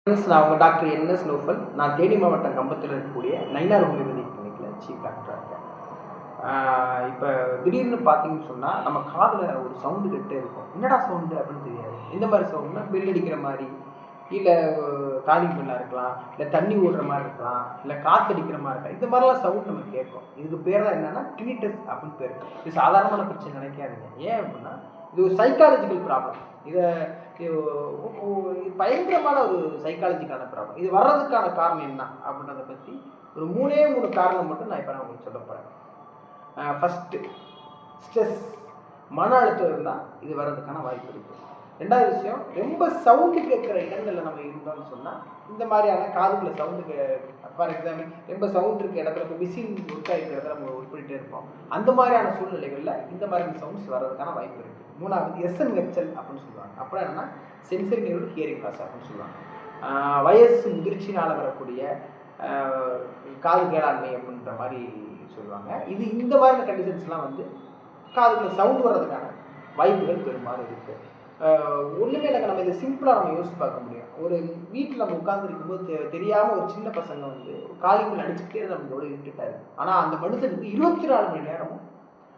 நான் உங்கள் doctor NS Noufal. நான் தேனி மாவட்டம் கம்பத்தில் இருக்கக்கூடிய நயினார் ஹோமியோபதி கிளினிக்கில் சீஃப் டாக்டராக இருக்கேன். இப்போ திடீர்னு பார்த்தீங்கன்னு சொன்னால் நம்ம காதில் ஒரு சவுண்டு கேட்டே இருக்கும். என்னடா சவுண்டு அப்படின்னு தெரியாது. இந்த மாதிரி சவுண்டுனா பெல் அடிக்கிற மாதிரி, இல்லை காலிங் பெல்லாக இருக்கலாம், இல்லை தண்ணி ஓடுற மாதிரி இருக்கலாம், இல்லை காற்றடிக்கிற மாதிரி இருக்கலாம். இந்த மாதிரிலாம் சவுண்ட் நம்ம கேட்கும். இதுக்கு பேர் தான் என்னென்னா டினிட்டஸ் அப்படின்னு பேர். இது சாதாரணமான பிரச்சனை நினைக்காதீங்க. ஏன் அப்படின்னா இது ஒரு சைக்காலஜிக்கல் ப்ராப்ளம். இதை பயங்கரமான ஒரு சைக்காலஜிக்கான ப்ராப்ளம். இது வர்றதுக்கான காரணம் என்ன அப்படின்றத பற்றி ஒரு மூணு காரணம் மட்டும் நான் இப்போ உங்களுக்கு சொல்ல போகிறேன். ஃபஸ்ட்டு, ஸ்ட்ரெஸ், மன அழுத்தம் இருந்தால் இது வர்றதுக்கான வாய்ப்பு இருக்குது. ரெண்டாவது விஷயம், ரொம்ப சவுண்டு கேட்குற இடங்களில் நம்ம இருந்தோம்னு சொன்னால் இந்த மாதிரியான காதுக்குள்ள சவுண்டு ஃபார் எக்ஸாம்பிள் ரொம்ப சவுண்ட் இருக்க இடத்துல இப்போ மிஷின் ஒர்க் ஆகிருக்கிறத நம்ம ஒர்க் பண்ணிகிட்டே இருப்போம். அந்த மாதிரியான சூழ்நிலைகளில் இந்த மாதிரியான சவுண்ட்ஸ் வர்றதுக்கான வாய்ப்பு இருக்குது. மூணாவது எஸ்என்ஹெச்எல் அப்படின்னு சொல்லுவாங்க. அப்புறம் என்னென்னா சென்சரி நியூரல் ஹியரிங் லாஸ் அப்படின்னு சொல்லுவாங்க. வயசு முதிர்ச்சினால் வரக்கூடிய காது கேளாண்மை அப்படின்ற மாதிரி சொல்லுவாங்க. இந்த மாதிரியான கண்டிஷன்ஸ்லாம் வந்து காதுக்குள்ள சவுண்ட் வர்றதுக்கான வாய்ப்புகள் பெரும்பாலும் இருக்குது. ஒன்றுமே இல்லைங்க, நம்ம இதை சிம்பிளாக நம்ம யோசிச்சு பார்க்க முடியும். ஒரு வீட்டில் நம்ம உட்காந்துருக்கும்போது தெரியாமல் ஒரு சின்ன பசங்க வந்து காலிங் அடிச்சுக்கிட்டே நம்மளோட விட்டுட்டாரு. ஆனால் அந்த மனுஷனுக்கு 24 மணி நேரமும்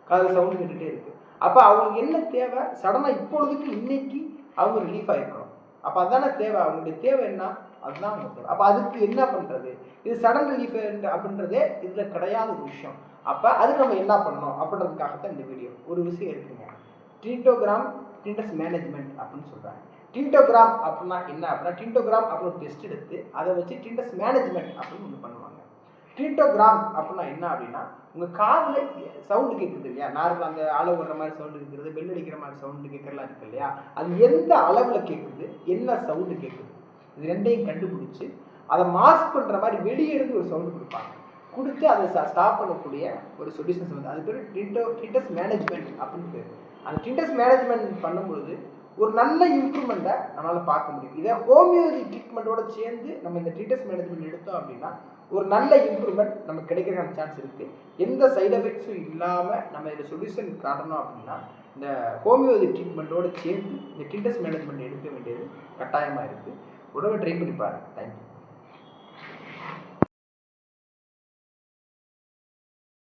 காதில் சவுண்டு கேட்டுகிட்டே இருக்குது. அப்போ அவங்களுக்கு என்ன தேவை? சடனாக இப்பொழுதுக்கு இன்னைக்கு அவங்க ரிலீஃப் ஆகிருக்கணும். அப்போ அதுதானே தேவை. அவங்களுடைய தேவை என்ன? அதுதான் அவங்க தேவை. அப்போ அதுக்கு என்ன பண்ணுறது? இது சடன் ரிலீஃப் அப்படின்றதே இதில் கிடையாத ஒரு விஷயம். அப்போ அதுக்கு நம்ம என்ன பண்ணணும் அப்படின்றதுக்காகத்தான் இந்த வீடியோ. ஒரு விஷயம் இருக்குங்க, டினிட்டோகிராம் டினிட்டஸ் மேனேஜ்மெண்ட் அப்படின்னு சொல்கிறாங்க. டினிட்டோகிராம் அப்படின்னா என்ன அப்படின்னா, டினிட்டோகிராம் அப்படின்னு ஒரு டெஸ்ட் எடுத்து அதை வச்சு டினிட்டஸ் மேனேஜ்மெண்ட் அப்படின்னு ஒன்று பண்ணுவாங்க. டினிட்டோகிராம் அப்படின்னா என்ன அப்படின்னா, உங்கள் காதில் சவுண்டு கேட்குது இல்லையா, நார்மலாக அந்த ஆளை ஓடுற மாதிரி சவுண்டு கேட்குறது, பெல் அடிக்கிற மாதிரி சவுண்டு கேட்குறலாம் இருக்கு இல்லையா, அது எந்த அளவில் கேட்குது, என்ன சவுண்டு கேட்குது, இது ரெண்டையும் கண்டுபிடிச்சி அதை மாஸ்க் பண்ணுற மாதிரி வெளியே இருந்து ஒரு சவுண்டு கொடுப்பாங்க. கொடுத்து அதை ஸ்டாப் பண்ணக்கூடிய ஒரு சொல்யூஷன்ஸ் வந்து அது பேர் டினிட்டஸ் மேனேஜ்மெண்ட் அப்படின்னு பேர். அந்த டினிட்டஸ் மேனேஜ்மெண்ட் பண்ணும்பொழுது ஒரு நல்ல இம்ப்ரூவ்மெண்ட்டை நம்மளால் பார்க்க முடியும். இதை ஹோமியோபதி ட்ரீட்மெண்ட்டோட சேர்ந்து நம்ம இந்த டினிட்டஸ் மேனேஜ்மெண்ட் எடுத்தோம் அப்படின்னா ஒரு நல்ல இம்ப்ரூவ்மெண்ட் நமக்கு கிடைக்கிறதுக்கான சான்ஸ் இருக்குது. எந்த சைட் எஃபெக்ட்ஸும் இல்லாமல் நம்ம இதில் சொல்யூஷன் காட்டணும் அப்படின்னா இந்த ஹோமியோபதி ட்ரீட்மெண்ட்டோடு சேர்ந்து இந்த டினிட்டஸ் மேனேஜ்மெண்ட் எடுக்க வேண்டியது கட்டாயமாக இருக்குது. உடனே ட்ரை பண்ணி பாருங்கள். தேங்க்யூ.